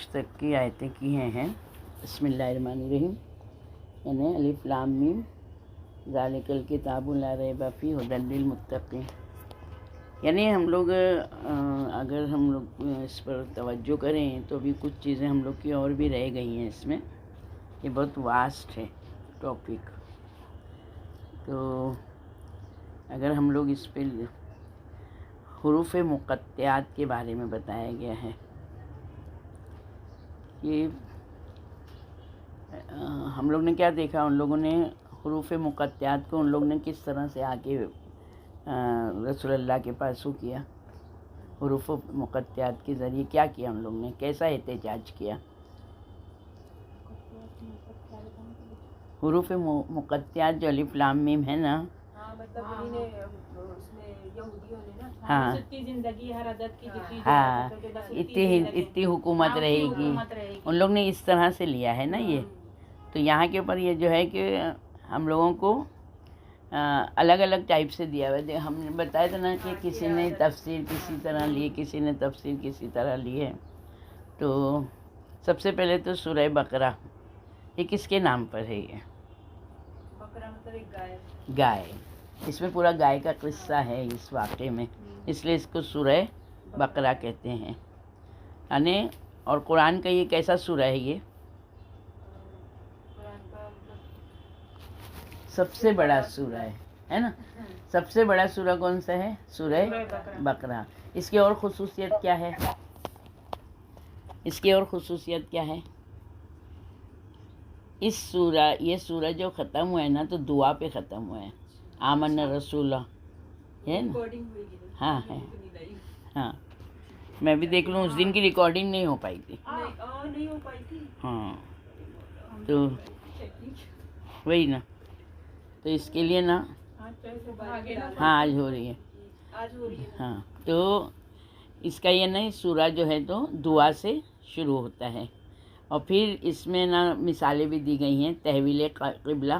5 تک کی آیتیں کی ہیں. بسم اللہ الرحمن الرحیم. یعنی الف لام میم ذالک الکتاب لا ریب فیہ ھدی للمتقین. یعنی ہم لوگ اگر ہم لوگ اس پر توجہ کریں تو بھی کچھ چیزیں ہم لوگ کی اور بھی رہ گئی ہیں اس میں. یہ بہت واسٹ ہے ٹاپک. تو اگر ہم لوگ اس پہ حروف مقطعات کے بارے میں بتایا گیا ہے کہ ہم لوگ نے کیا دیکھا، ان لوگوں نے حروف مقطعات کو ان لوگ نے کس طرح سے آ کے رسول اللہ کے پاس کیا. حروف مقطعات کے ذریعے کیا کیا ان لوگ نے، کیسا احتجاج کیا. حروف مقطعات جو الف لام میم ہے نا، ہاں ہاں اتنی حکومت رہے گی، ان لوگ نے اس طرح سے لیا ہے نا. یہ تو یہاں کے اوپر یہ جو ہے کہ ہم لوگوں کو الگ الگ ٹائپ سے دیا ہوا ہے. ہم نے بتایا تھا نا کہ کسی نے تفسیر کسی طرح لی، کسی نے تفسیر کسی طرح لی ہے. تو سب سے پہلے تو سورہ بقرہ، یہ کس کے نام پر ہے؟ یہ بقرہ مطلب ایک گائے. اس میں پورا گائے کا قصہ ہے اس واقعے میں، اس لیے اس کو سورہ بقرہ کہتے ہیں. یعنی اور قرآن کا یہ کیسا سورہ ہے؟ یہ سب سے بڑا سورہ ہے نا. سب سے بڑا سورہ کون سا ہے؟ سورہ بقرہ. اس کی اور خصوصیت کیا ہے؟ اس کی اور خصوصیت کیا ہے؟ یہ سورہ جو ختم ہوا ہے نا تو دعا پہ ختم ہوا ہے. آمن رسول ہے نا. ہاں ہے، ہاں میں بھی دیکھ لوں. اس دن کی ریکارڈنگ نہیں ہو پائی تھی. ہاں تو وہی نا. تو اس کے لیے نا ہاں آج ہو رہی ہے. ہاں تو اس کا یہ نا سورہ جو ہے تو دعا سے شروع ہوتا ہے. اور پھر اس میں نا مثالیں بھی دی گئی ہیں. تحویل قبلہ،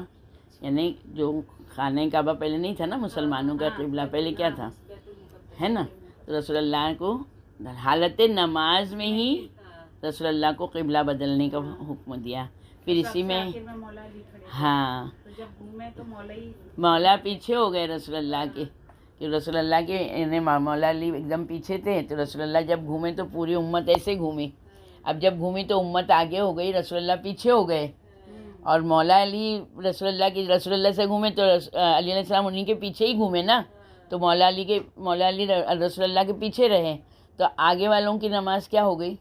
یعنی جو خانہ کعبہ پہلے نہیں تھا نا مسلمانوں کا قبلہ، پہلے کیا تھا ہے نا. تو رسول اللہ کو حالت نماز میں ہی رسول اللہ کو قبلہ بدلنے کا حکم دیا. پھر اسی میں ہاں مولا پیچھے ہو گئے رسول اللہ کے، کہ رسول اللہ کے یعنی مولا علی ایک دم پیچھے تھے. تو رسول اللہ جب گھومے تو پوری امت ایسے گھومی. اب جب گھومی تو امت آگے ہو گئی، رسول اللہ پیچھے ہو گئے. اور مولا علی رسول اللہ سے گھومے تو علی علیہ السلام انہیں کے پیچھے ہی گھومے نا. تو مولا علی رسول اللہ کے پیچھے رہے. تو آگے والوں کی نماز کیا ہو گئی؟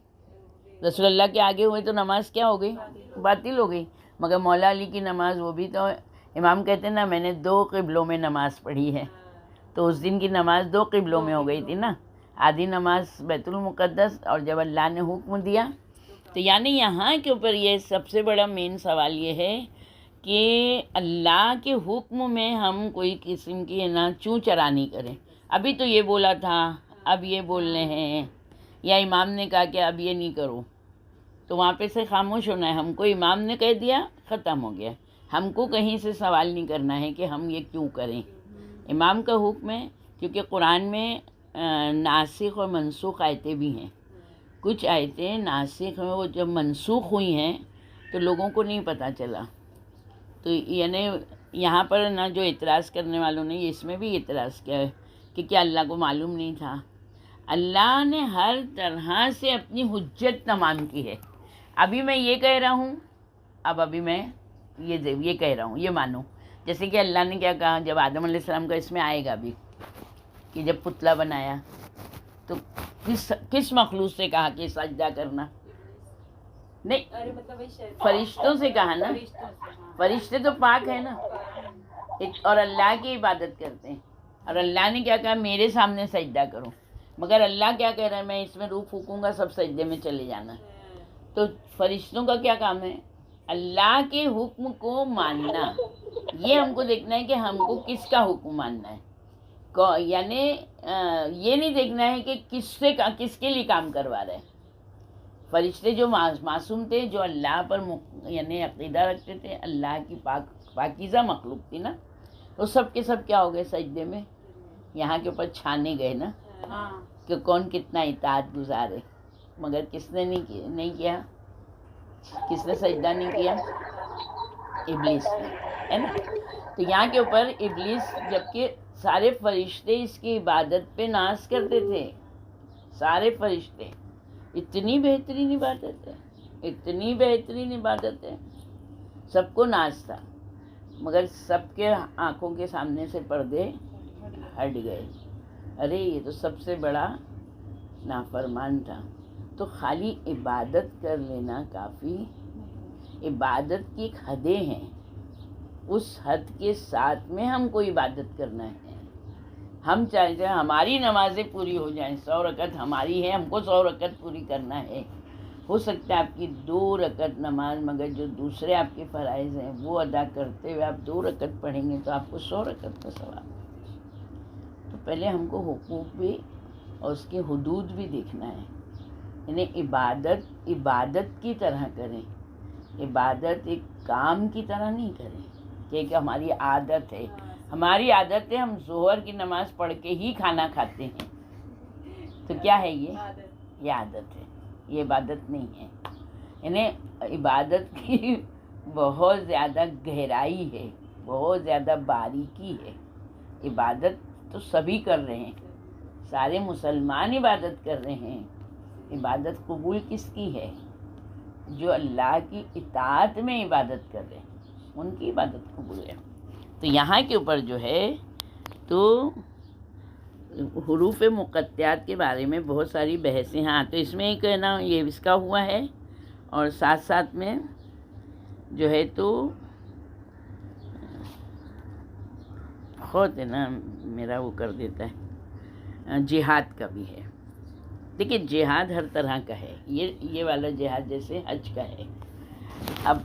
رسول اللہ کے آگے ہوئے تو نماز کیا ہو گئی؟ باطل ہو گئی. مگر مولا علی کی نماز وہ بھی تو امام کہتے ہیں نا میں نے 2 قبلوں میں نماز پڑھی ہے. تو اس دن کی نماز 2 قبلوں میں ہو گئی تھی نا. آدھی نماز بیت المقدس، اور جب اللہ نے حکم دیا تو یعنی یہاں کے اوپر یہ سب سے بڑا مین سوال یہ ہے کہ اللہ کے حکم میں ہم کوئی قسم کی نا چوں چرا نہیں کریں. ابھی تو یہ بولا تھا، اب یہ بولنے ہیں، یا امام نے کہا کہ اب یہ نہیں کرو، تو وہاں پہ سے خاموش ہونا ہے. ہم کو امام نے کہہ دیا، ختم ہو گیا. ہم کو کہیں سے سوال نہیں کرنا ہے کہ ہم یہ کیوں کریں. امام کا حکم ہے. کیونکہ قرآن میں ناسخ اور منسوخ آیتیں بھی ہیں. کچھ آیتیں ناسخ ہیں، وہ جب منسوخ ہوئی ہیں تو لوگوں کو نہیں پتہ چلا. تو یعنی یہاں پر نا جو اعتراض کرنے والوں نے اس میں بھی اعتراض کیا ہے کہ کیا اللہ کو معلوم نہیں تھا؟ اللہ نے ہر طرح سے اپنی حجت تمام کی ہے. ابھی میں یہ کہہ رہا ہوں، ابھی میں یہ کہہ رہا ہوں، یہ مانو. جیسے کہ اللہ نے کیا کہا جب آدم علیہ السلام کا اس میں آئے گا بھی، کہ جب پتلا بنایا تو کس مخلوق سے کہا کہ سجدہ کرنا؟ نہیں، فرشتوں سے کہا نا. فرشتے تو پاک ہیں نا، اور اللہ کی عبادت کرتے ہیں. اور اللہ نے کیا کہا؟ میرے سامنے سجدہ کرو. مگر اللہ کیا کہہ رہا ہے؟ میں اس میں روح پھونکوں گا، سب سجدے میں چلے جانا. تو فرشتوں کا کیا کام ہے؟ اللہ کے حکم کو ماننا. یہ ہم کو دیکھنا ہے کہ ہم کو کس کا حکم ماننا ہے. یعنی یہ نہیں دیکھنا ہے کہ کس کے لیے کام کروا رہے ہیں. فرشتے جو معصوم تھے، جو اللہ پر یعنی عقیدہ رکھتے تھے، اللہ کی پاکیزہ مخلوق تھی نا، وہ سب کے سب کیا ہو گئے؟ سجدے میں. یہاں کے اوپر چھانے گئے نا کہ کون کتنا اطاعت گزار ہے. مگر کس نے نہیں کیا؟ کس نے سجدہ نہیں کیا؟ ابلیس نے، ہے نا؟ تو یہاں کے اوپر ابلیس، جبکہ سارے فرشتے اس کی عبادت پہ ناز کرتے تھے، سارے فرشتے، اتنی بہترین عبادت ہے، اتنی بہترین عبادت ہے، سب کو ناز تھا، مگر سب کے آنکھوں کے سامنے سے پردے ہٹ گئے. ارے یہ تو سب سے بڑا نافرمان تھا. تو خالی عبادت کر لینا کافی، عبادت کی ایک حدیں ہیں، اس حد کے ساتھ میں ہم کو عبادت کرنا ہے. ہم چاہتے ہیں ہماری نمازیں پوری ہو جائیں، 100 رکعت ہماری ہے، ہم کو 100 رکعت پوری کرنا ہے. ہو سکتا ہے آپ کی 2 رکعت نماز، مگر جو دوسرے آپ کے فرائض ہیں وہ ادا کرتے ہوئے آپ 2 رکعت پڑھیں گے تو آپ کو 100 رکعت کا ثواب. تو پہلے ہم کو حقوق بھی اور اس کے حدود بھی دیکھنا ہے. یعنی عبادت کی طرح کریں، عبادت ایک کام کی طرح نہیں کریں کہ ہماری عادت ہے. ہماری عادت ہے ہم ظہر کی نماز پڑھ کے ہی کھانا کھاتے ہیں، تو کیا ہے یہ عادت ہے، یہ عبادت نہیں ہے. یعنی عبادت کی بہت زیادہ گہرائی ہے، بہت زیادہ باریکی ہے. عبادت تو سبھی کر رہے ہیں، سارے مسلمان عبادت کر رہے ہیں. عبادت قبول کس کی ہے؟ جو اللہ کی اطاعت میں عبادت کر رہے ہیں، ان کی عبادت قبول ہے. تو یہاں کے اوپر جو ہے تو حروف مقطعات کے بارے میں بہت ساری بحثیں. ہاں تو اس میں ایک ہے نا یہ اس کا ہوا ہے، اور ساتھ ساتھ میں جو ہے تو بہت ہے نا میرا وہ کر دیتا ہے، جہاد کا بھی ہے. دیکھیے جہاد ہر طرح کا ہے، یہ والا جہاد جیسے حج کا ہے. اب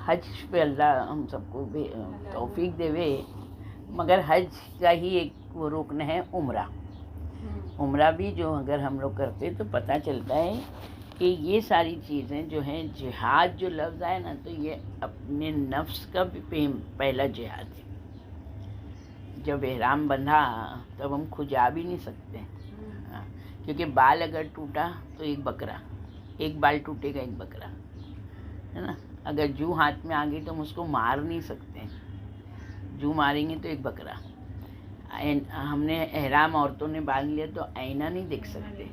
حج پہ اللہ ہم سب کو بھی توفیق دے وے، مگر حج کا ہی ایک وہ رکن ہے عمرہ بھی جو اگر ہم لوگ کرتے تو پتہ چلتا ہے کہ یہ ساری چیزیں جو ہیں، جہاد جو لفظ آئے نا تو یہ اپنے نفس کا بھی پہلا جہاد ہے. جب احرام بندھا تب ہم کھجا بھی نہیں سکتے، کیونکہ بال اگر ٹوٹا تو ایک بکرا، ایک بال ٹوٹے گا ایک بکرا، ہے نا. اگر جو ہاتھ میں آ گئی تو ہم اس کو مار نہیں سکتے، جو ماریں گے تو ایک بکرا. ہم نے احرام عورتوں نے باندھ لیا تو آئینہ نہیں دیکھ سکتے،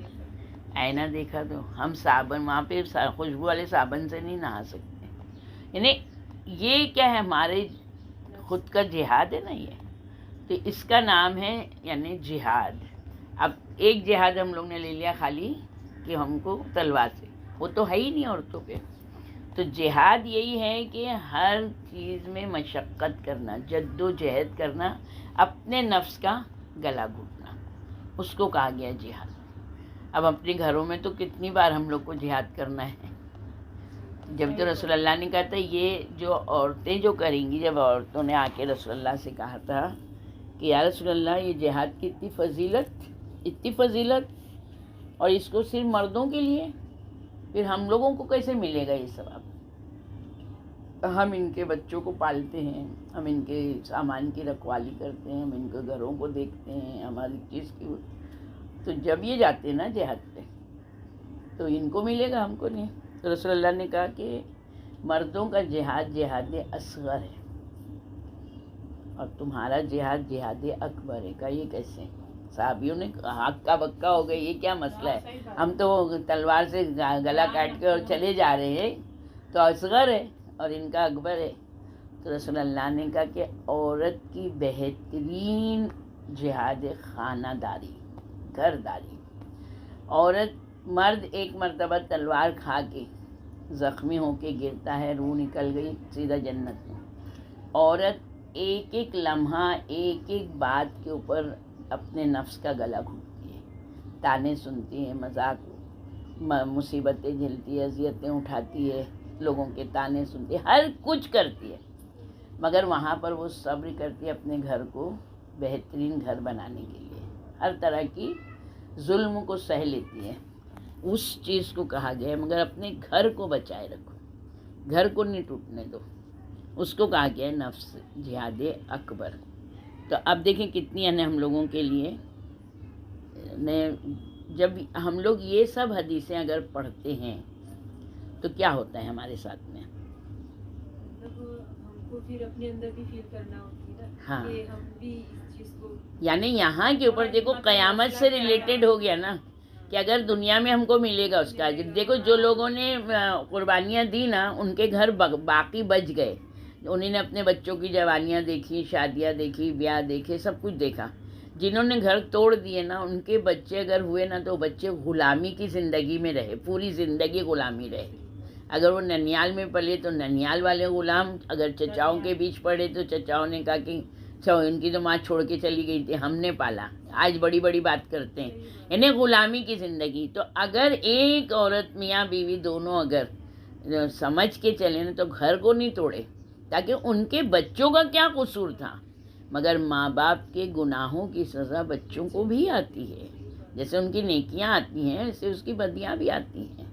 آئینہ دیکھا تو ہم صابن وہاں پہ خوشبو والے صابن سے نہیں نہا سکتے. یعنی یہ کیا ہے، ہمارے خود کا جہاد ہے نا یہ، تو اس کا نام ہے یعنی جہاد. اب ایک جہاد ہم لوگ نے لے لیا خالی کہ ہم کو تلوار سے، وہ تو ہے ہی نہیں عورتوں پہ. تو جہاد یہی ہے کہ ہر چیز میں مشقت کرنا، جد و جہد کرنا، اپنے نفس کا گلا گھونٹنا، اس کو کہا گیا جہاد. اب اپنے گھروں میں تو کتنی بار ہم لوگ کو جہاد کرنا ہے. جب تو رسول اللہ نے کہا تھا یہ جو عورتیں جو کریں گی، جب عورتوں نے آ کے رسول اللہ سے کہا تھا کہ یا رسول اللہ یہ جہاد کی اتنی فضیلت، اور اس کو صرف مردوں کے لیے، پھر ہم لوگوں کو کیسے ملے گا یہ ثواب؟ ہم ان کے بچوں کو پالتے ہیں، ہم ان کے سامان کی رکھوالی کرتے ہیں، ہم ان کے گھروں کو دیکھتے ہیں، ہماری چیز کی. تو جب یہ جاتے ہیں نا جہاد پہ تو ان کو ملے گا، ہم کو نہیں. تو رسول اللہ نے کہا کہ مردوں کا جہاد اصغر ہے اور تمہارا جہاد اکبر ہے. کہا یہ کیسے؟ صحابیوں نے ہکا بکا ہو گئے، یہ کیا مسئلہ ہے؟ ہم تو تلوار سے گلا کاٹ کے اور چلے جا رہے ہیں، تو اصغر ہے اور ان کا اکبر ہے. تو رسول اللہ نے کہا کہ عورت کی بہترین جہاد خانہ داری، گھر داری. مرد ایک مرتبہ تلوار کھا کے زخمی ہو کے گرتا ہے، روح نکل گئی، سیدھا جنت میں. عورت ایک ایک لمحہ، ایک ایک بات کے اوپر اپنے نفس کا گلا گھونٹتی ہے، تانے سنتی ہے، مذاق مصیبتیں جھیلتی ہے، اذیتیں اٹھاتی ہے، لوگوں کے تانے سنتی ہے، ہر کچھ کرتی ہے، مگر وہاں پر وہ صبر کرتی ہے اپنے گھر کو بہترین گھر بنانے کے لیے، ہر طرح کی ظلم کو سہ لیتی ہے. اس چیز کو کہا گیا ہے، مگر اپنے گھر کو بچائے رکھو، گھر کو نہیں ٹوٹنے دو، اس کو کہا گیا ہے نفس جہاد اکبر. تو اب دیکھیں کتنی ہم لوگوں کے لیے جب ہم لوگ یہ سب حدیثیں اگر پڑھتے ہیں تو کیا ہوتا ہے ہمارے ساتھ میں؟ مطلب ہم کو پھر اپنے اندر بھی فیل کرنا ہوتی ہے نا ہاں، کہ ہم بھی اس چیز کو یعنی یہاں کے اوپر دیکھو قیامت سے ریلیٹڈ ہو گیا نا، کہ اگر دنیا میں ہم کو ملے گا اس کا اجر. دیکھو جو لوگوں نے قربانیاں دی نا ان کے گھر باقی بچ گئے، انہوں نے اپنے بچوں کی جوانیاں دیکھی، شادیاں دیکھی، بیاہ دیکھے، سب کچھ دیکھا. جنہوں نے گھر توڑ دیے نا ان کے بچے اگر ہوئے نا تو بچے غلامی کی زندگی میں رہے، پوری زندگی غلامی رہے. اگر وہ ننیال میں پلے تو ننیال والے غلام، اگر چچاؤں کے بیچ پڑے تو چچاؤں نے کہا کہ ان کی تو ماں چھوڑ کے چلی گئی تھی، ہم نے پالا. آج بڑی بڑی بات کرتے ہیں، یعنی غلامی کی زندگی. تو اگر ایک عورت میاں بیوی دونوں اگر سمجھ کے چلے نا تو گھر کو نہیں توڑے، تاکہ ان کے بچوں کا کیا قصور تھا. مگر ماں باپ کے گناہوں کی سزا بچوں کو بھی آتی ہے، جیسے ان کی نیکیاں آتی ہیں ویسے اس کی بدیاں بھی آتی ہیں.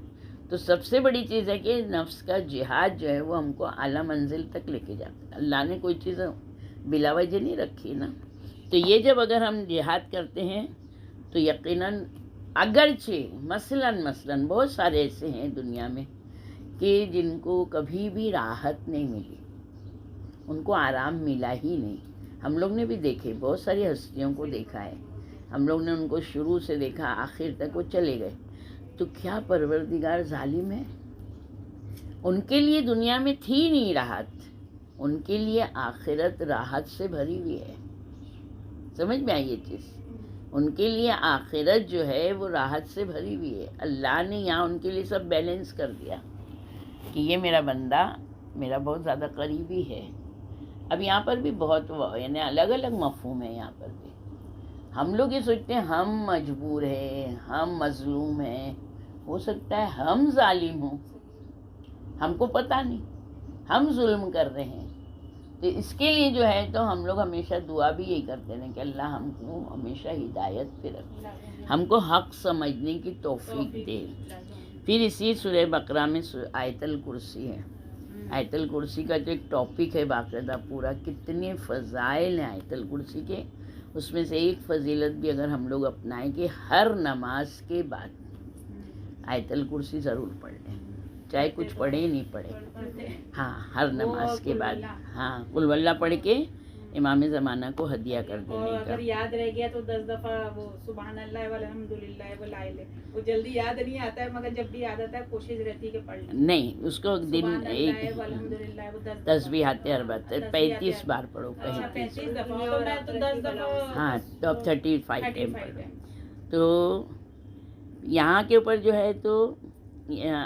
تو سب سے بڑی چیز ہے کہ نفس کا جہاد جو ہے وہ ہم کو اعلیٰ منزل تک لے کے جاتا ہے. اللہ نے کوئی چیز بلا وجہ نہیں رکھی نا. تو یہ جب اگر ہم جہاد کرتے ہیں تو یقیناً اگرچہ مثلاً بہت سارے ایسے ہیں دنیا میں کہ جن کو کبھی بھی راحت نہیں ملی، ان کو آرام ملا ہی نہیں. ہم لوگ نے بھی دیکھے، بہت ساری ہستیوں کو دیکھا ہے، ہم لوگ نے ان کو شروع سے دیکھا آخر تک وہ چلے گئے. تو کیا پروردگار ظالم ہے؟ ان کے لیے دنیا میں تھی نہیں راحت، ان کے لیے آخرت راحت سے بھری ہوئی ہے. سمجھ میں آئی یہ چیز؟ ان کے لیے آخرت جو ہے وہ راحت سے بھری ہوئی ہے. اللہ نے یہاں ان کے لیے سب بیلنس کر دیا کہ یہ میرا بندہ میرا بہت زیادہ قریبی ہے. اب یہاں پر بھی بہت یعنی الگ الگ مفہوم ہے. یہاں پر بھی ہم لوگ یہ سوچتے ہیں ہم مجبور ہیں، ہم مظلوم ہیں. ہو سکتا ہے ہم ظالم ہوں، ہم کو پتہ نہیں ہم ظلم کر رہے ہیں. تو اس کے لیے جو ہے تو ہم لوگ ہمیشہ دعا بھی یہی کرتے ہیں کہ اللہ ہم کو ہمیشہ ہدایت پہ رکھے، ہم کو حق سمجھنے کی توفیق دے. پھر اسی سورہ بقرہ میں آیت الکرسی ہے. آیت الکرسی کا جو ایک ٹاپک ہے باقاعدہ پورا، کتنے فضائل ہیں آیت الکرسی کے. اس میں سے ایک فضیلت بھی اگر ہم لوگ اپنائیں کہ ہر نماز کے بعد آیت الکرسی ضرور پڑھ لیں، چاہے کچھ پڑھے نہیں پڑھے. ہاں، ہر نماز کے بعد ہاں قل واللہ پڑھ کے امام زمانہ کو ہدیہ کر دینے کا. اگر یاد رہ گیا تو 10 دفعہ وہ سبحان اللہ والحمدللہ ولا الہ، وہ جلدی یاد نہیں آتا ہے مگر جب بھی یاد آتا ہے کوشش رہتی ہے کہ پڑھ لیں. نہیں، اس کو دن ایک والحمدللہ وہ 10 تسبیحات اربعہ 35 بار پڑھو. 35 دفعہ تو میں تو 10 دفعہ. ہاں تو اب 35 ٹائم پڑھو. تو یہاں کے اوپر جو ہے تو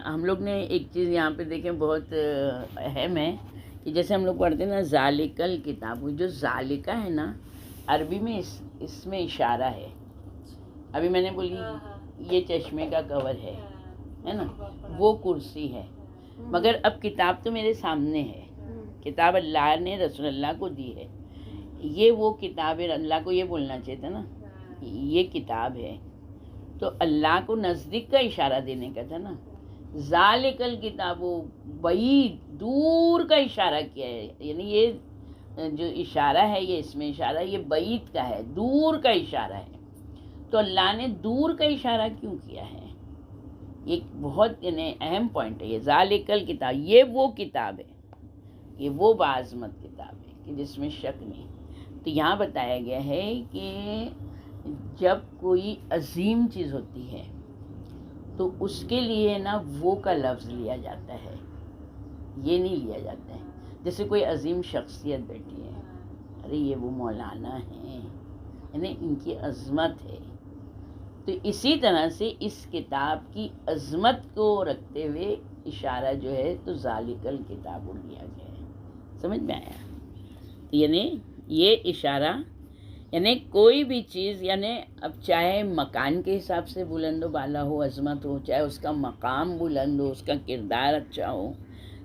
ہم لوگ نے ایک چیز یہاں پہ دیکھیں بہت اہم ہے کہ جیسے ہم لوگ پڑھتے ہیں نا ذالک الکتاب، جو ذالکہ ہے نا عربی میں اس میں اشارہ ہے. ابھی میں نے بولی یہ چشمے کا کور ہے نا، وہ کرسی ہے. مگر اب کتاب تو میرے سامنے ہے، کتاب اللہ نے رسول اللہ کو دی ہے. یہ وہ کتاب ہے، اللہ کو یہ بولنا چاہیے تھا نا یہ کتاب ہے. تو اللہ کو نزدیک کا اشارہ دینے کا تھا نا. ذالک الکتاب، بعید دور کا اشارہ کیا ہے. یعنی یہ جو اشارہ ہے یہ اس میں اشارہ یہ بعید کا ہے، دور کا اشارہ ہے. تو اللہ نے دور کا اشارہ کیوں کیا ہے؟ ایک بہت یعنی اہم پوائنٹ ہے یہ. ذالک الکتاب، یہ وہ کتاب ہے، یہ وہ باعظمت کتاب ہے کہ جس میں شک نہیں. تو یہاں بتایا گیا ہے کہ جب کوئی عظیم چیز ہوتی ہے تو اس کے لیے نا وہ کا لفظ لیا جاتا ہے، یہ نہیں لیا جاتا ہے. جیسے کوئی عظیم شخصیت بیٹھی ہے، ارے یہ وہ مولانا ہیں، یعنی ان کی عظمت ہے. تو اسی طرح سے اس کتاب کی عظمت کو رکھتے ہوئے اشارہ جو ہے تو ذالک الکتاب لیا گیا ہے. سمجھ میں آیا؟ یعنی یہ اشارہ یعنی کوئی بھی چیز، یعنی اب چاہے مکان کے حساب سے بلند و بالا ہو، عظمت ہو، چاہے اس کا مقام بلند ہو، اس کا کردار اچھا ہو،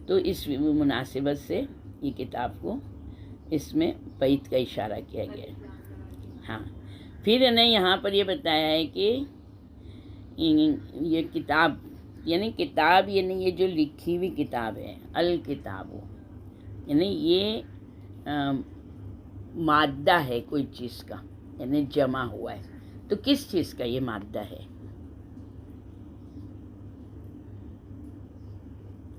تو اس مناسبت سے یہ کتاب کو اس میں بعید کا اشارہ کیا گیا ہے. ہاں پھر انہیں یہاں پر یہ بتایا ہے کہ یہ کتاب یعنی یہ جو لکھی ہوئی کتاب ہے، الکتاب یعنی یہ مادہ ہے کوئی چیز کا، یعنی جمع ہوا ہے. تو کس چیز کا یہ مادہ ہے؟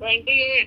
28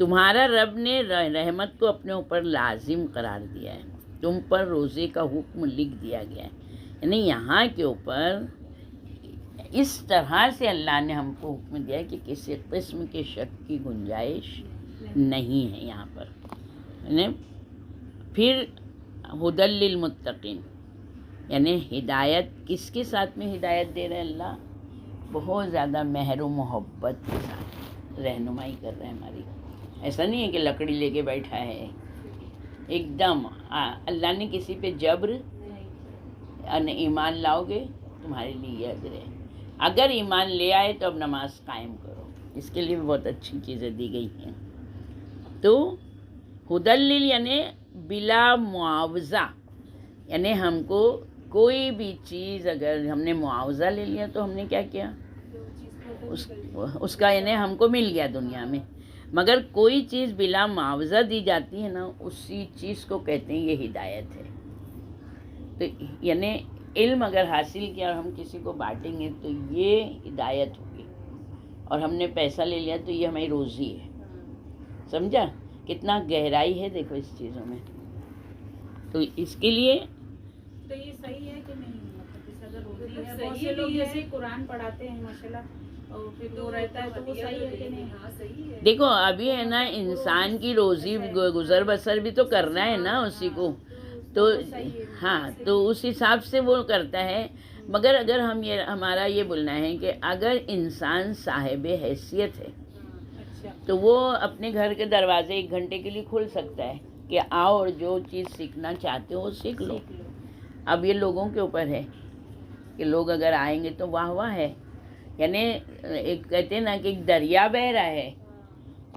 تمہارا رب نے رحمت کو اپنے اوپر لازم قرار دیا ہے، تم پر روزے کا حکم لکھ دیا گیا ہے، یعنی یہاں کے اوپر اس طرح سے اللہ نے ہم کو حکم دیا ہے کہ کسی قسم کے شک کی گنجائش نہیں ہے یہاں پر، یعنی پھر ہدی للمتقین، یعنی ہدایت کس کے ساتھ میں ہدایت دے رہے ہیں اللہ؟ بہت زیادہ مہر و محبت کے ساتھ رہنمائی کر رہے ہیں ہماری، ایسا نہیں ہے کہ لکڑی لے کے بیٹھا ہے، ایک دم اللہ نے کسی پہ جبر ایمان لاؤ گے تمہارے لیے یہ اجر ہے، اگر ایمان لے آئے تو اب نماز قائم کرو، اس کے لیے بھی بہت اچھی چیزیں دی گئی ہیں۔ تو ہدی یعنی بلا معاوضہ، یعنی ہم کو کوئی بھی چیز اگر ہم نے معاوضہ لے لیا تو ہم نے کیا کیا، اس کا یعنی ہم کو مل گیا دنیا میں، مگر کوئی چیز بلا معاوضہ دی جاتی ہے نا، اسی چیز کو کہتے ہیں یہ ہدایت ہے۔ تو یعنی علم اگر حاصل کیا اور ہم کسی کو بانٹیں گے تو یہ ہدایت ہوگی، اور ہم نے پیسہ لے لیا تو یہ ہماری روزی ہے، سمجھا کتنا گہرائی ہے دیکھو اس چیزوں میں۔ تو اس کے لیے تو یہ صحیح ہے کہ نہیں؟ مطلب جیسے اگر روزی ہے، صحیح بہت سے لوگ بھی ہے۔ جیسے قرآن پڑھاتے ہیں ماشاءاللہ، اور پھر وہ رہتا ہے تو وہ صحیح ہے کہ نہیں؟ ہاں صحیح ہے۔ دیکھو ابھی ہے نا انسان کی روزی گزر بسر بھی تو کرنا ہے نا اسی کو، تو ہاں تو اس حساب سے وہ کرتا ہے، مگر اگر ہمارا یہ بولنا ہے کہ اگر انسان صاحب حیثیت ہے اچھا، تو وہ اپنے گھر کے دروازے 1 گھنٹے کے لیے کھول سکتا ہے کہ آؤ اور جو چیز سیکھنا چاہتے ہو وہ سیکھ لو۔ اب یہ لوگوں کے اوپر ہے کہ لوگ اگر آئیں گے تو واہ واہ ہے، یعنی ایک کہتے ہیں نا کہ ایک دریا بہہ رہا ہے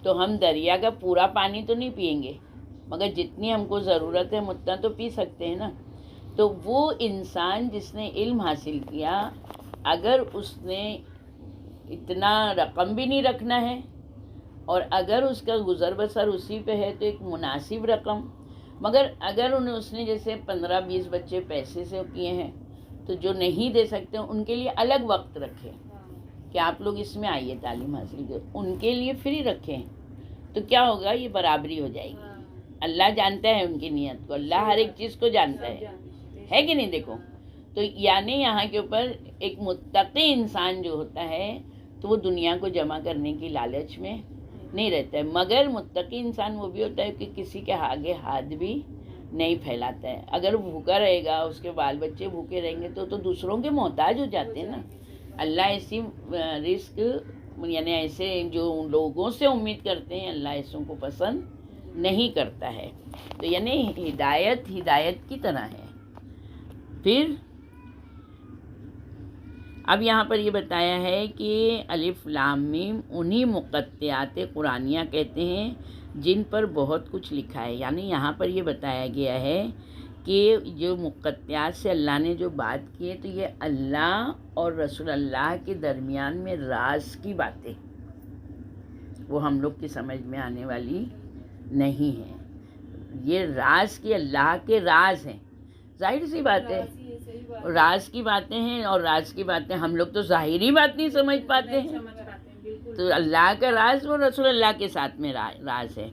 تو ہم دریا کا پورا پانی تو نہیں پئیں گے، مگر جتنی ہم کو ضرورت ہے ہم اتنا تو پی سکتے ہیں نا۔ تو وہ انسان جس نے علم حاصل کیا، اگر اس نے اتنا رقم بھی نہیں رکھنا ہے، اور اگر اس کا گزر بسر اسی پہ ہے تو ایک مناسب رقم، مگر اگر اس نے جیسے 15-20 بچے پیسے سے کیے ہیں تو جو نہیں دے سکتے ان کے لیے الگ وقت رکھے کہ آپ لوگ اس میں آئیے تعلیم حاصل کریں، ان کے لیے فری رکھیں، تو کیا ہوگا، یہ برابری ہو جائے گی۔ اللہ جانتا ہے ان کی نیت کو، اللہ ہر ایک چیز کو جانتا ہے کہ نہیں؟ دیکھو تو یعنی یہاں کے اوپر ایک متقی انسان جو ہوتا ہے تو وہ دنیا کو جمع کرنے کی لالچ میں نہیں رہتا ہے، مگر متقی انسان وہ بھی ہوتا ہے کہ کسی کے آگے ہاتھ بھی نہیں پھیلاتا ہے۔ اگر بھوکا رہے گا، اس کے بال بچے بھوکے رہیں گے تو دوسروں کے محتاج ہو جاتے ہیں نا۔ اللہ ایسی رزق یعنی ایسے جو لوگوں سے امید کرتے ہیں، اللہ ایسوں کو پسند نہیں کرتا ہے۔ تو یعنی ہدایت کی طرح ہے۔ پھر اب یہاں پر یہ بتایا ہے کہ الف لام میم انہی مقطعات قرآنیہ کہتے ہیں جن پر بہت کچھ لکھا ہے، یعنی یہاں پر یہ بتایا گیا ہے کہ جو مقطعات سے اللہ نے جو بات کی ہے تو یہ اللہ اور رسول اللہ کے درمیان میں راز کی باتیں، وہ ہم لوگ کی سمجھ میں آنے والی نہیں ہیں، یہ راز کی اللہ کے راز ہیں، ظاہر سی بات ہے راز کی باتیں ہیں، اور راز کی باتیں ہم لوگ تو ظاہری بات نہیں سمجھ پاتے ہیں، تو اللہ کا راز وہ رسول اللہ کے ساتھ میں راز ہے۔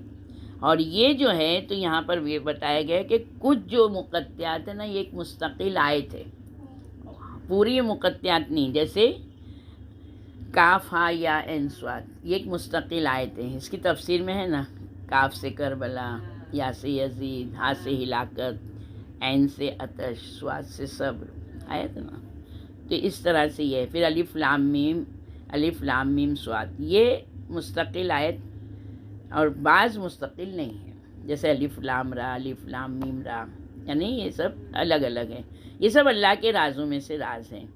اور یہ جو ہے تو یہاں پر یہ بتایا گیا ہے کہ کچھ جو مقطعات ہیں نا یہ ایک مستقل آیت ہے، پوری مقطعات نہیں، جیسے کاف ہا یا عین صاد یہ ایک مستقل آیت ہے، اس کی تفسیر میں ہے نا، کاف سے کربلا، یا سے یزید، ہا سے ہلاکت، عین سے عطش، صاد سے صبر آیت ہے نا، تو اس طرح سے یہ ہے۔ پھر الف لام میم صاد یہ مستقل آیت، اور بعض مستقل نہیں ہے، جیسے الف لام را، الف لام میم را، یعنی یہ سب الگ الگ ہیں، یہ سب اللہ کے رازوں میں سے راز ہیں۔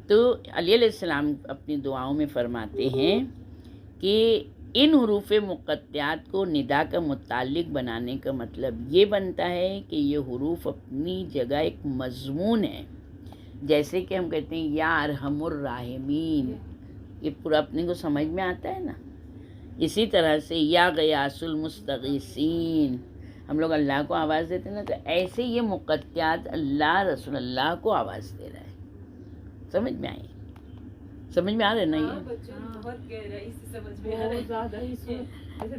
تو علیہ السلام اپنی دعاؤں میں فرماتے ہیں کہ ان حروف مقطعات کو ندا کا متعلق بنانے کا مطلب یہ بنتا ہے کہ یہ حروف اپنی جگہ ایک مضمون ہے، جیسے کہ ہم کہتے ہیں یا ارحم الراحمین، یہ پورا اپنے کو سمجھ میں آتا ہے نا، اسی طرح سے یا غیاث المستغیثین، ہم لوگ اللہ کو آواز دیتے ہیں نا، تو ایسے یہ مقطعات اللہ رسول اللہ کو آواز دے رہا ہے۔ سمجھ میں آئی؟ سمجھ میں آ رہا ہے نا یہ؟ بچوں بہت گہرائی سے سمجھ میں آ رہا ہے۔ بہت زیادہ ہی پھر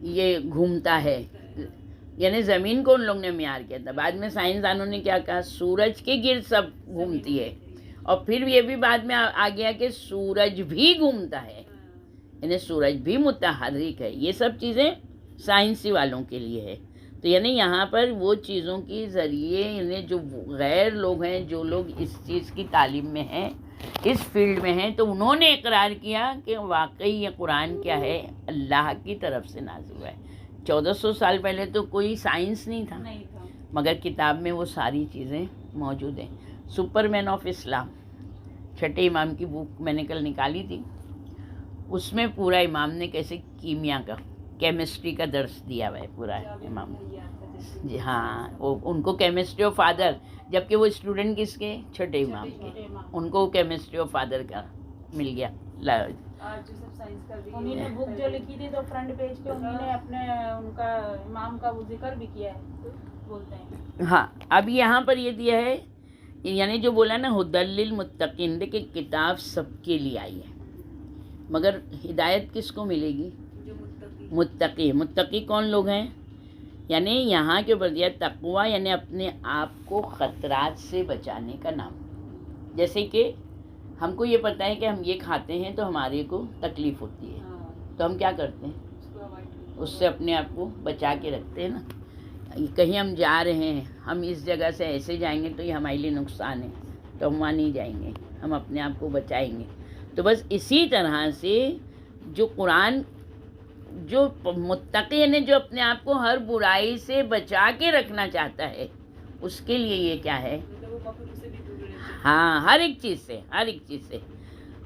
یہ گھومتا ہے، یعنی زمین کو ان لوگ نے معیار کیا تھا. بعد میں سائنسدانوں نے کیا کہا، سورج کے گرد سب گھومتی ہے. اور پھر یہ بھی بعد میں آ گیا کہ سورج بھی گھومتا ہے، یعنی سورج بھی متحرک ہے. یہ سب چیزیں سائنسی والوں کے لیے ہے. تو یعنی یہاں پر وہ چیزوں کے ذریعے یعنی جو غیر لوگ ہیں، جو لوگ اس چیز کی تعلیم میں ہیں، اس فیلڈ میں ہیں، تو انہوں نے اقرار کیا کہ واقعی یہ قرآن کیا ہے، اللہ کی طرف سے نازل ہوا ہے. 1400 سال پہلے تو کوئی سائنس نہیں تھا، نہیں تھا. مگر کتاب میں وہ ساری چیزیں موجود ہیں. سپر مین آف اسلام، چھٹے امام کی بک میں نے کل نکالی تھی. اس میں پورا امام نے کیسے کیمیا کا، کیمسٹری کا درس دیا ہوا ہے پورا امام. جی ہاں، وہ ان کو کیمسٹری آف فادر، جبکہ وہ اسٹوڈنٹ کس کے، چھٹے امام کے، ان کو کیمسٹری آف فادر کا مل گیا. آج جو سب سائنس کر رہی ہے، انہیں نے بک جو لکھی تھی تو فرنٹ پیج پہ انہوں نے اپنے ان کا امام کا وہ ذکر بھی کیا ہے، بولتے ہیں. ہاں، اب یہاں پر یہ دیا ہے، یعنی جو بولا نا ہدی للمتقین، کہ کتاب سب کے لیے آئی ہے، مگر ہدایت کس کو ملے گی، جو متقی. متقی. متقی کون لوگ ہیں، یعنی یہاں کے اوپر دیا تقویٰ، یعنی اپنے آپ کو خطرات سے بچانے کا نام. جیسے کہ ہم کو یہ پتہ ہے کہ ہم یہ کھاتے ہیں تو ہمارے کو تکلیف ہوتی ہے، تو ہم کیا کرتے ہیں، اس کو avoid اس سے اپنے آپ کو بچا کے رکھتے ہیں نا. کہیں ہم جا رہے ہیں، ہم اس جگہ سے ایسے جائیں گے تو یہ ہمارے لیے نقصان ہے، تو ہم وہاں نہیں جائیں گے، ہم اپنے آپ کو بچائیں گے. تو بس اسی طرح سے جو قرآن، جو متقی یعنی جو اپنے آپ کو ہر برائی سے بچا کے رکھنا چاہتا ہے، اس کے لیے یہ کیا ہے، مطلب وہ مکرو سے بھی دور رہتے ہیں. ہاں، ہر ایک چیز سے، ہر ایک چیز سے.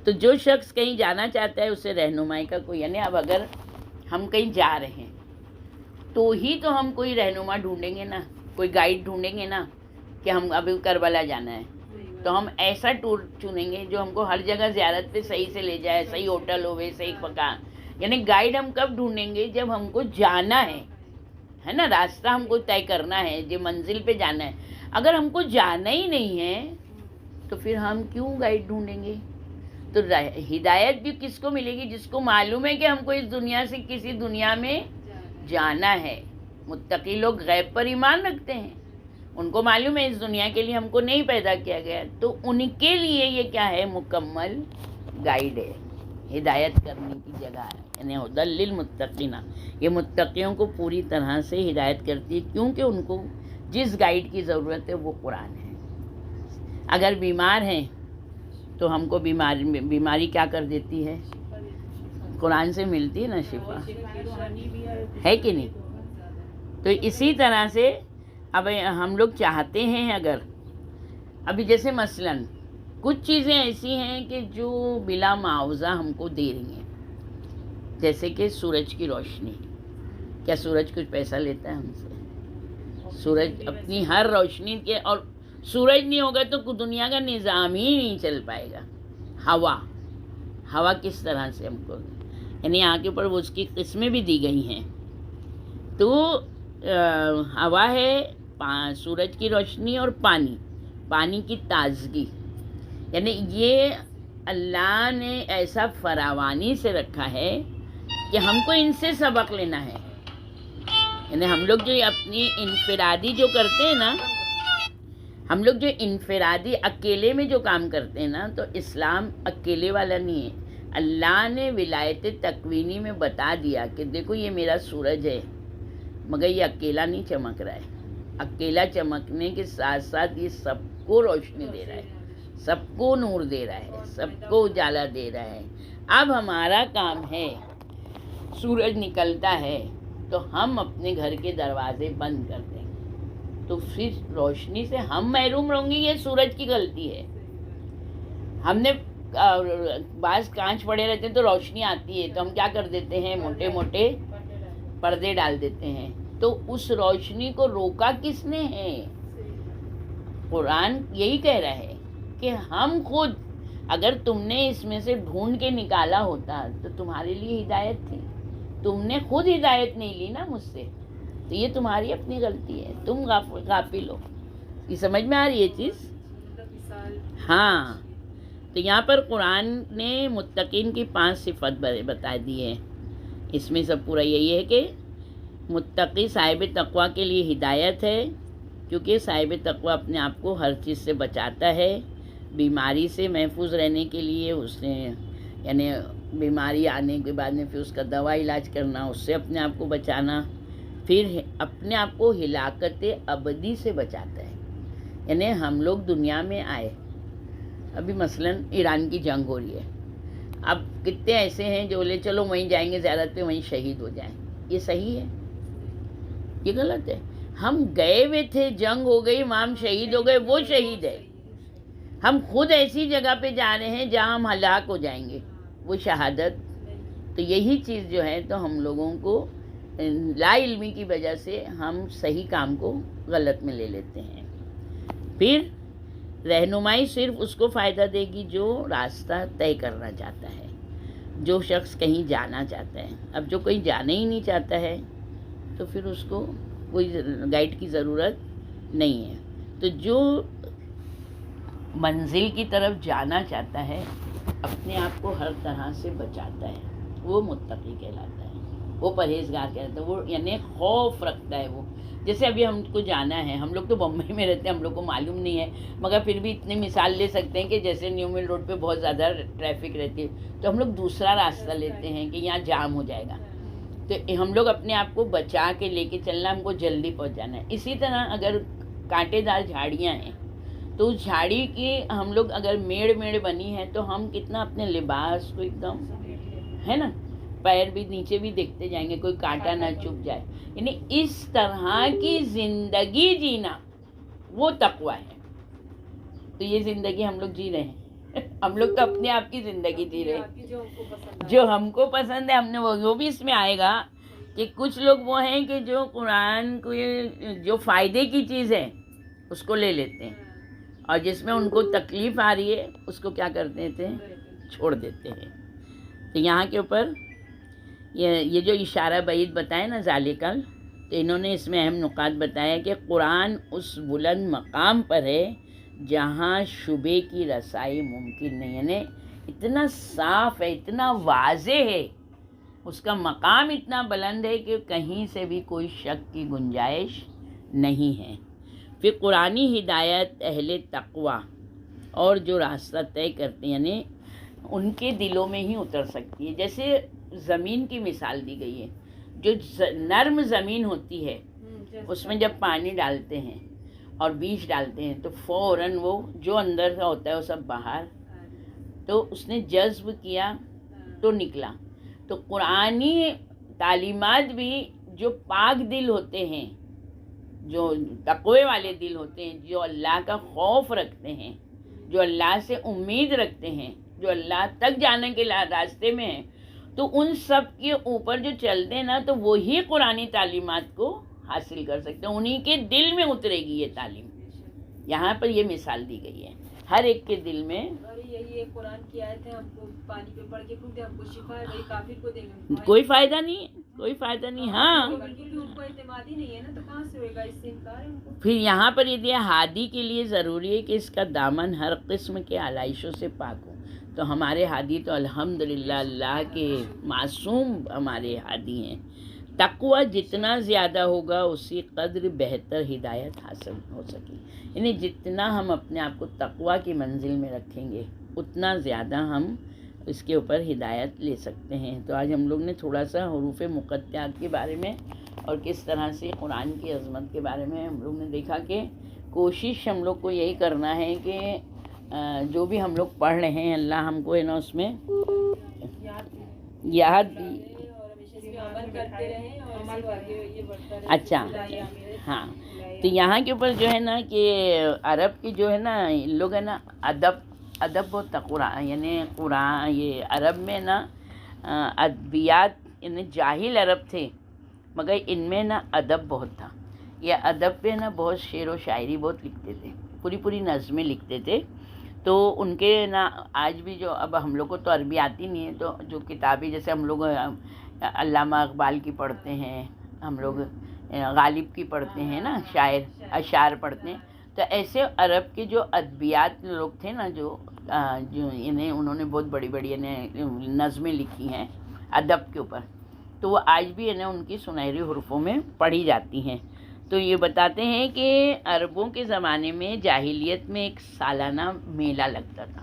تو جو شخص کہیں جانا چاہتا ہے اسے رہنمائی کا کوئی، یعنی اب اگر ہم کہیں جا رہے ہیں تو ہی تو ہم کوئی رہنما ڈھونڈیں گے نا، کوئی گائیڈ ڈھونڈیں گے نا، کہ ہم ابھی کربلا جانا ہے تو ہم ایسا ٹور چنیں گے جو ہم کو ہر جگہ زیارت پہ صحیح سے لے جائے، صحیح ہوٹل ہوئے، صحیح مکان. یعنی گائیڈ ہم کب ڈھونڈیں گے، جب ہم کو جانا ہے نا، راستہ ہم کو طے کرنا ہے، جو منزل پہ جانا ہے. اگر ہم کو جانا ہی نہیں ہے تو پھر ہم کیوں گائیڈ ڈھونڈیں گے. تو ہدایت بھی کس کو ملے گی، جس کو معلوم ہے کہ ہم کو اس دنیا سے کسی دنیا میں جانا ہے. متقی لوگ غیب پر ایمان رکھتے ہیں، ان کو معلوم ہے اس دنیا کے لیے ہم کو نہیں پیدا کیا گیا، تو ان کے لیے یہ کیا ہے، مکمل گائیڈ ہے، ہدایت کرنے کی جگہ ہے. یعنی ہدی للمتقین، یہ متقیوں کو پوری طرح سے ہدایت کرتی ہے، کیونکہ ان کو جس گائیڈ کی ضرورت ہے وہ قرآن ہے. اگر بیمار ہیں تو ہم کو بیماری کیا کر دیتی ہے، قرآن سے ملتی ہے نا شفا، روحانی بھی ہے کہ نہیں. تو اسی طرح سے اب ہم لوگ چاہتے ہیں، اگر ابھی جیسے مثلاً کچھ چیزیں ایسی ہیں کہ جو بلا معاوضہ ہم کو دے رہی ہیں، جیسے کہ سورج کی روشنی. کیا سورج کچھ پیسہ لیتا ہے ہم سے؟ سورج اپنی ہر روشنی کے، اور سورج نہیں ہوگا تو دنیا کا نظام ہی نہیں چل پائے گا. ہوا کس طرح سے ہم کو، یعنی یہاں کے اوپر وہ اس کی قسمیں بھی دی گئی ہیں. تو ہوا ہے، سورج کی روشنی، اور پانی کی تازگی. یعنی یہ اللہ نے ایسا فراوانی سے رکھا ہے کہ ہم کو ان سے سبق لینا ہے. یعنی ہم لوگ جو اپنی انفرادی جو کرتے ہیں نا، ہم لوگ جو انفرادی اکیلے میں جو کام کرتے ہیں نا، تو اسلام اکیلے والا نہیں ہے. اللہ نے ولایت تکوینی میں بتا دیا کہ دیکھو یہ میرا سورج ہے، مگر یہ اکیلا نہیں چمک رہا ہے. اکیلا چمکنے کے ساتھ ساتھ یہ سب کو روشنی دے رہا ہے، سب کو نور دے رہا ہے، سب کو اجالا دے رہا ہے. اب ہمارا کام ہے، سورج نکلتا ہے تو ہم اپنے گھر کے دروازے بند کر دیں، تو پھر روشنی سے ہم محروم رہیں گے. یہ سورج کی غلطی ہے. ہم نے بعض کانچ پڑے رہتے ہیں تو روشنی آتی ہے تو ہم کیا کر دیتے ہیں، موٹے موٹے پردے ڈال دیتے ہیں. تو اس روشنی کو روکا کس نے ہے؟ قرآن یہی کہہ رہا ہے کہ ہم خود، اگر تم نے اس میں سے ڈھونڈ کے نکالا ہوتا تو تمہارے لیے ہدایت تھی. تم نے خود ہدایت نہیں لی نا مجھ سے، تو یہ تمہاری اپنی غلطی ہے، تم غافل ہو. یہ سمجھ میں آ رہی ہے چیز؟ ہاں. تو یہاں پر قرآن نے متقین کی 5 صفت بتا دی ہے. اس میں سب پورا یہی ہے کہ متقی صاحب تقوی کے لیے ہدایت ہے، کیونکہ صاحب تقوی اپنے آپ کو ہر چیز سے بچاتا ہے. بیماری سے محفوظ رہنے کے لیے اس نے یعنی بیماری آنے کے بعد میں پھر اس کا دوا علاج کرنا، اس سے اپنے آپ کو بچانا، پھر اپنے آپ کو ہلاکت ابدی سے بچاتا ہے. یعنی ہم لوگ دنیا میں آئے، ابھی مثلاً ایران کی جنگ ہو رہی ہے، اب کتنے ایسے ہیں جو بولے چلو وہیں جائیں گے زیارت پہ، وہیں شہید ہو جائیں. یہ صحیح ہے؟ یہ غلط ہے. ہم گئے ہوئے تھے، جنگ ہو گئی، وہاں ہم شہید ہو گئے، وہ شہید ہے. ہم خود ایسی جگہ پہ جا رہے ہیں جہاں ہم ہلاک ہو جائیں گے، وہ شہادت. تو یہی چیز جو ہے تو ہم لوگوں کو لا علمی کی وجہ سے ہم صحیح کام کو غلط میں لے لیتے ہیں. پھر رہنمائی صرف اس کو فائدہ دے گی جو راستہ طے کرنا چاہتا ہے، جو شخص کہیں جانا چاہتا ہے. اب جو کوئی جانا ہی نہیں چاہتا ہے تو پھر اس کو کوئی گائیڈ کی ضرورت نہیں ہے. تو جو منزل کی طرف جانا چاہتا ہے، اپنے آپ کو ہر طرح سے بچاتا ہے، وہ متقی کہلاتا ہے، وہ پرہیزگار کہلاتا ہے. وہ یعنی خوف رکھتا ہے. وہ جیسے ابھی ہم کو جانا ہے، ہم لوگ تو بمبئی میں رہتے ہیں، ہم لوگ کو معلوم نہیں ہے، مگر پھر بھی اتنی مثال لے سکتے ہیں کہ جیسے نیو مل روڈ پہ بہت زیادہ ٹریفک رہتی ہے تو ہم لوگ دوسرا راستہ لیتے ہیں کہ یہاں جام ہو جائے گا. تو ہم لوگ اپنے آپ کو بچا کے لے کے چلنا، ہم کو جلدی پہنچانا ہے. اسی طرح اگر کانٹے دار جھاڑیاں ہیں تو اس جھاڑی کی ہم لوگ اگر میڑ بنی ہے تو ہم کتنا اپنے لباس کو ایک دم ہے نا، پیر بھی نیچے بھی دیکھتے جائیں گے کوئی کانٹا نہ چبھ جائے. یعنی اس طرح کی زندگی جینا وہ تقویٰ ہے. تو یہ زندگی ہم لوگ جی رہے ہیں. ہم لوگ تو اپنے آپ کی زندگی جی رہے ہیں جو ہم کو پسند ہے. ہم نے وہ بھی اس میں آئے گا کہ کچھ لوگ وہ ہیں کہ جو قرآن کو جو فائدے کی چیز ہے اس کو لے لیتے ہیں، اور جس میں ان کو تکلیف آ رہی ہے اس کو کیا کرتے تھے، چھوڑ دیتے ہیں. تو یہاں کے اوپر یہ جو اشارہ بعید بتائے نا ذالکل، تو انہوں نے اس میں اہم نکات بتایا کہ قرآن اس بلند مقام پر ہے جہاں شبے کی رسائی ممکن نہیں. یعنی اتنا صاف ہے، اتنا واضح ہے، اس کا مقام اتنا بلند ہے کہ کہیں سے بھی کوئی شک کی گنجائش نہیں ہے. پھر قرآنی ہدایت اہل تقوی اور جو راستہ طے کرتے ہیں یعنی ان کے دلوں میں ہی اتر سکتی ہے. جیسے زمین کی مثال دی گئی ہے، جو نرم زمین ہوتی ہے اس میں جب پانی ڈالتے ہیں اور بیج ڈالتے ہیں تو فوراً وہ جو اندر کا ہوتا ہے وہ سب باہر، تو اس نے جذب کیا تو نکلا. تو قرآنی تعلیمات بھی جو پاک دل ہوتے ہیں، جو تقوی والے دل ہوتے ہیں، جو اللہ کا خوف رکھتے ہیں، جو اللہ سے امید رکھتے ہیں، جو اللہ تک جانے کے راستے میں ہیں، تو ان سب کے اوپر جو چلتے ہیں نا تو وہی قرآنی تعلیمات کو حاصل کر سکتے ہیں. انہی کے دل میں اترے گی یہ تعلیم. یہاں پر یہ مثال دی گئی ہے ہر ایک کے دل میں. اور یہی ایک قرآن کی آیت ہے، ہم کو پانی پہ پڑھ کے پھونک دے، ہم کو شفا ہے، وہی کافر کو دیں گے. کوئی فائدہ نہیں ہے، کوئی فائدہ نہیں. ہاں کیونکہ ان کو اعتماد ہی نہیں ہے نا، تو کہاں سے ہوئے گا، اس سے انکار ہے ان کو. پھر یہاں پر یہ دیا ہادی کے لیے ضروری ہے کہ اس کا دامن ہر قسم کے آلائشوں سے پاک ہو. تو ہمارے ہادی تو الحمدللہ اللہ کے معصوم ہمارے ہادی ہیں. تقوی جتنا زیادہ ہوگا اسی قدر بہتر ہدایت حاصل ہو سکے. یعنی جتنا ہم اپنے آپ کو تقوی کی منزل میں رکھیں گے اتنا زیادہ ہم اس کے اوپر ہدایت لے سکتے ہیں. تو آج ہم لوگ نے تھوڑا سا حروف مقطعات کے بارے میں اور کس طرح سے قرآن کی عظمت کے بارے میں ہم لوگ نے دیکھا کہ کوشش ہم لوگ کو یہی کرنا ہے کہ جو بھی ہم لوگ پڑھ رہے ہیں اللہ ہم کو ہے نا اس میں یاد عمل کرتے رہیں اور عمل کر کے یہ بڑھتا رہے. اچھا ہاں. تو یہاں کے اوپر جو ہے نا کہ عرب کی جو ہے نا لوگ ہے نا ادب و قرآن یعنی قرآن یہ عرب میں نا ادبیات یعنی جاہل عرب تھے مگر ان میں نا ادب بہت تھا. یہ ادب پہ نا بہت شعر و شاعری بہت لکھتے تھے، پوری نظمیں لکھتے تھے. تو ان کے نا آج بھی جو اب ہم لوگ کو تو عربی آتی نہیں ہے تو جو کتابیں جیسے ہم لوگ علامہ اقبال کی پڑھتے ہیں، ہم لوگ غالب کی پڑھتے ہیں نا، شاعر اشعار پڑھتے ہیں. تو ایسے عرب کے جو ادبیات لوگ تھے نا جو یعنی انہوں نے بہت بڑی یعنی نظمیں لکھی ہیں ادب کے اوپر. تو وہ آج بھی ہے نا ان کی سنہری حروفوں میں پڑھی جاتی ہیں. تو یہ بتاتے ہیں کہ عربوں کے زمانے میں جاہلیت میں ایک سالانہ میلہ لگتا تھا.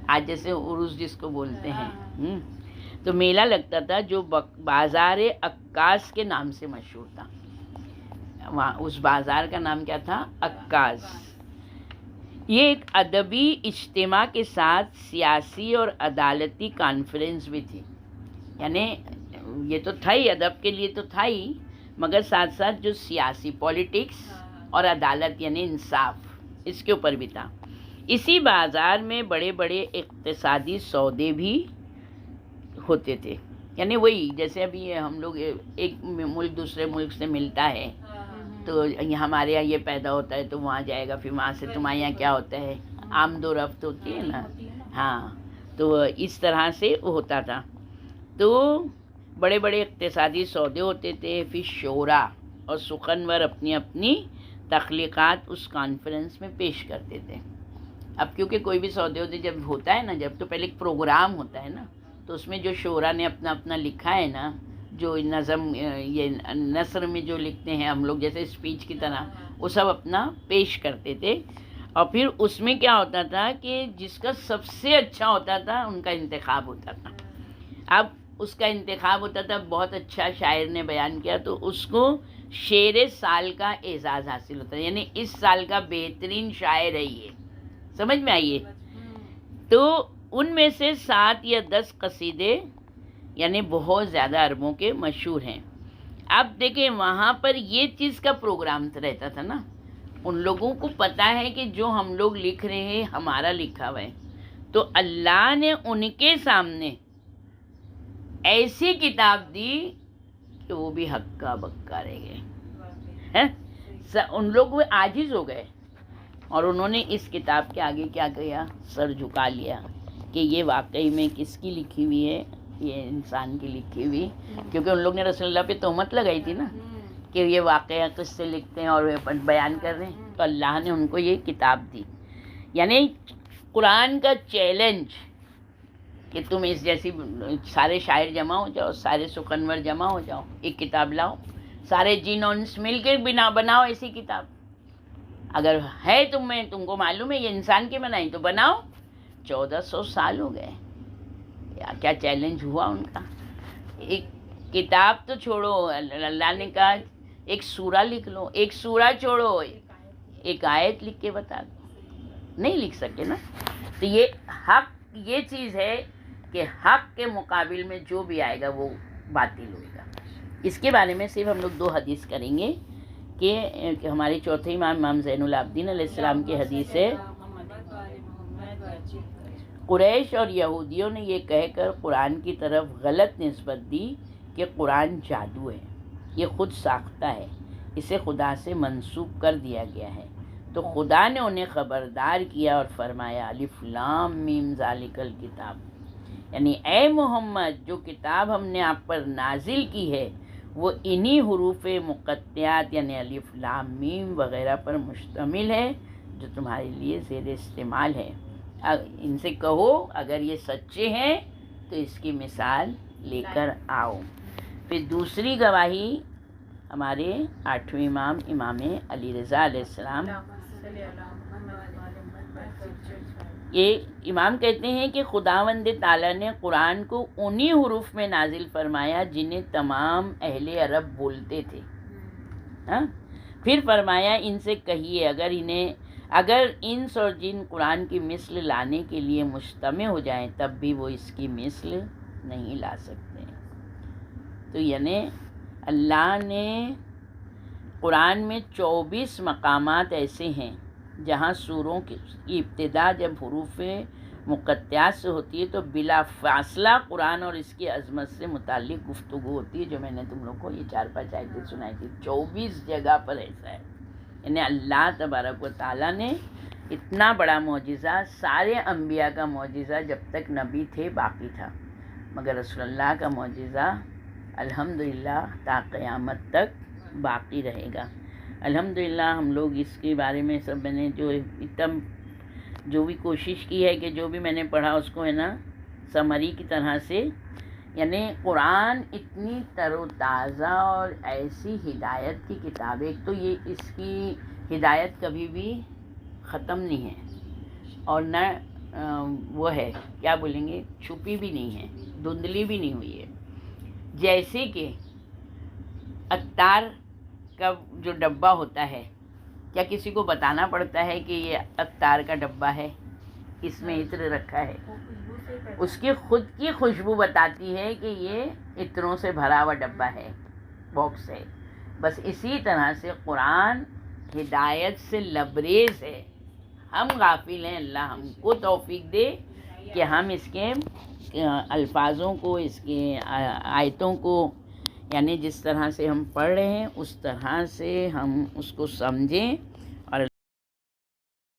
آج جیسے عروس جس کو بولتے ہیں، تو میلہ لگتا تھا جو بازار عکاظ کے نام سے مشہور تھا. وہاں اس بازار کا نام کیا تھا؟ عکاظ. یہ ایک ادبی اجتماع کے ساتھ سیاسی اور عدالتی کانفرنس بھی تھی. یعنی یہ تو تھا ہی، ادب کے لیے تو تھا ہی، مگر ساتھ ساتھ جو سیاسی پولیٹکس اور عدالت یعنی انصاف، اس کے اوپر بھی تھا. اسی بازار میں بڑے بڑے اقتصادی سودے بھی ہوتے تھے. یعنی وہی جیسے ابھی ہم لوگ ایک ملک دوسرے ملک سے ملتا ہے تو ہمارے یہاں یہ پیدا ہوتا ہے تو وہاں جائے گا، پھر وہاں سے تمہارے یہاں کیا ہوتا ہے، آمد و رفت ہوتی ہے نا. ہاں، تو اس طرح سے وہ ہوتا تھا. تو بڑے بڑے اقتصادی سودے ہوتے تھے. پھر شعراء اور سخنور اپنی اپنی تخلیقات اس کانفرنس میں پیش کرتے تھے. اب کیونکہ کوئی بھی سودے جب ہوتا ہے نا، جب تو پہلے ایک پروگرام ہوتا ہے نا، تو اس میں جو شعراء نے اپنا اپنا لکھا ہے نا، جو نظم یہ نثر میں جو لکھتے ہیں ہم لوگ جیسے اسپیچ کی طرح، وہ سب اپنا پیش کرتے تھے. اور پھر اس میں کیا ہوتا تھا کہ جس کا سب سے اچھا ہوتا تھا ان کا انتخاب ہوتا تھا. اب اس کا انتخاب ہوتا تھا، بہت اچھا شاعر نے بیان کیا تو اس کو شعر سال کا اعزاز حاصل ہوتا ہے. یعنی اس سال کا بہترین شاعر ہے یہ. سمجھ میں آئیے؟ تو ان میں سے 7 یا 10 قصیدے یعنی بہت زیادہ عربوں کے مشہور ہیں. اب دیکھیں وہاں پر یہ چیز کا پروگرام رہتا تھا نا، ان لوگوں کو پتہ ہے کہ جو ہم لوگ لکھ رہے ہیں ہمارا لکھا ہوا ہے، تو اللہ نے ان کے سامنے ایسی کتاب دی کہ وہ بھی ہکا بکا رہ گئے. ان لوگ وہ عاجز ہو گئے اور انہوں نے اس کتاب کے آگے کیا کیا؟ سر جھکا لیا کہ یہ واقعی میں کس کی لکھی ہوئی ہے؟ یہ انسان کی لکھی ہوئی. کیونکہ ان لوگ نے رسول اللہ پہ تہمت لگائی تھی نا کہ یہ واقعہ کس سے لکھتے ہیں اور بیان کر رہے ہیں. تو اللہ نے ان کو یہ کتاب دی. یعنی قرآن کا چیلنج کہ تم اس جیسی سارے شاعر جمع ہو جاؤ، سارے سخنور جمع ہو جاؤ، ایک کتاب لاؤ، سارے جن انس مل کے بناؤ ایسی کتاب. اگر ہے تم کو معلوم ہے یہ انسان کی بنائی تو بناؤ. 1400 سال ہو گئے. کیا چیلنج ہوا ان کا. ایک کتاب تو چھوڑو، اللہ نے کہا ایک سورہ لکھ لو. ایک سورہ چھوڑو، ایک آیت لکھ کے بتا دو. نہیں لکھ سکے نا. تو یہ حق یہ چیز ہے کہ حق کے مقابل میں جو بھی آئے گا وہ باطل ہوئے گا. اس کے بارے میں صرف ہم لوگ 2 حدیث کریں گے کہ ہمارے چوتھے امام زین العابدین علیہ السلام کی حدیث ہے. قریش اور یہودیوں نے یہ کہہ کر قرآن کی طرف غلط نسبت دی کہ قرآن جادو ہے، یہ خود ساختہ ہے، اسے خدا سے منسوب کر دیا گیا ہے. تو خدا نے انہیں خبردار کیا اور فرمایا الف لام میم ذالک الکتاب، یعنی اے محمد جو کتاب ہم نے آپ پر نازل کی ہے وہ انہی حروف مقطعات یعنی الف لام میم وغیرہ پر مشتمل ہے جو تمہارے لیے زیر استعمال ہے. ان سے کہو اگر یہ سچے ہیں تو اس کی مثال لے کر آؤ. پھر دوسری گواہی ہمارے 8ویں امام علی رضا علیہ السلام. یہ امام کہتے ہیں کہ خداوند تعالیٰ نے قرآن کو انہی حروف میں نازل فرمایا جنہیں تمام اہل عرب بولتے تھے. پھر فرمایا ان سے کہیے اگر انس اور جن قرآن کی مثل لانے کے لیے مجتمع ہو جائیں تب بھی وہ اس کی مثل نہیں لا سکتے. تو یعنی اللہ نے قرآن میں 24 مقامات ایسے ہیں جہاں سوروں کی ابتدا جب حروف مقطعات سے ہوتی ہے تو بلا فاصلہ قرآن اور اس کی عظمت سے متعلق گفتگو ہوتی ہے، جو میں نے تم لوگ کو یہ 4-5 آیتیں سنائی تھی. 24 جگہ پر ایسا ہے. یعنی اللہ تبارک و تعالیٰ نے اتنا بڑا معجزہ، سارے انبیاء کا معجزہ جب تک نبی تھے باقی تھا، مگر رسول اللہ کا معجزہ الحمدللہ تا قیامت تک باقی رہے گا. الحمدللہ ہم لوگ اس کے بارے میں سب میں نے جو بھی کوشش کی ہے کہ جو بھی میں نے پڑھا اس کو ہے نا سمری کی طرح سے یعنی قرآن اتنی تر و تازہ اور ایسی ہدایت کی کتاب ہے. ایک تو یہ اس کی ہدایت کبھی بھی ختم نہیں ہے اور نہ وہ ہے کیا بولیں گے چھپی بھی نہیں ہے, دھندلی بھی نہیں ہوئی ہے. جیسے کہ عطار کا جو ڈبہ ہوتا ہے, کیا کسی کو بتانا پڑتا ہے کہ یہ عطار کا ڈبہ ہے, اس میں عطر رکھا ہے؟ اس کی خود کی خوشبو بتاتی ہے کہ یہ عطروں سے بھرا ہوا ڈبہ ہے, باکس ہے. بس اسی طرح سے قرآن ہدایت سے لبریز ہے. ہم غافل ہیں, اللہ ہم کو توفیق دے کہ ہم اس کے الفاظوں کو, اس کے آیتوں کو, یعنی جس طرح سے ہم پڑھ رہے ہیں اس طرح سے ہم اس کو سمجھیں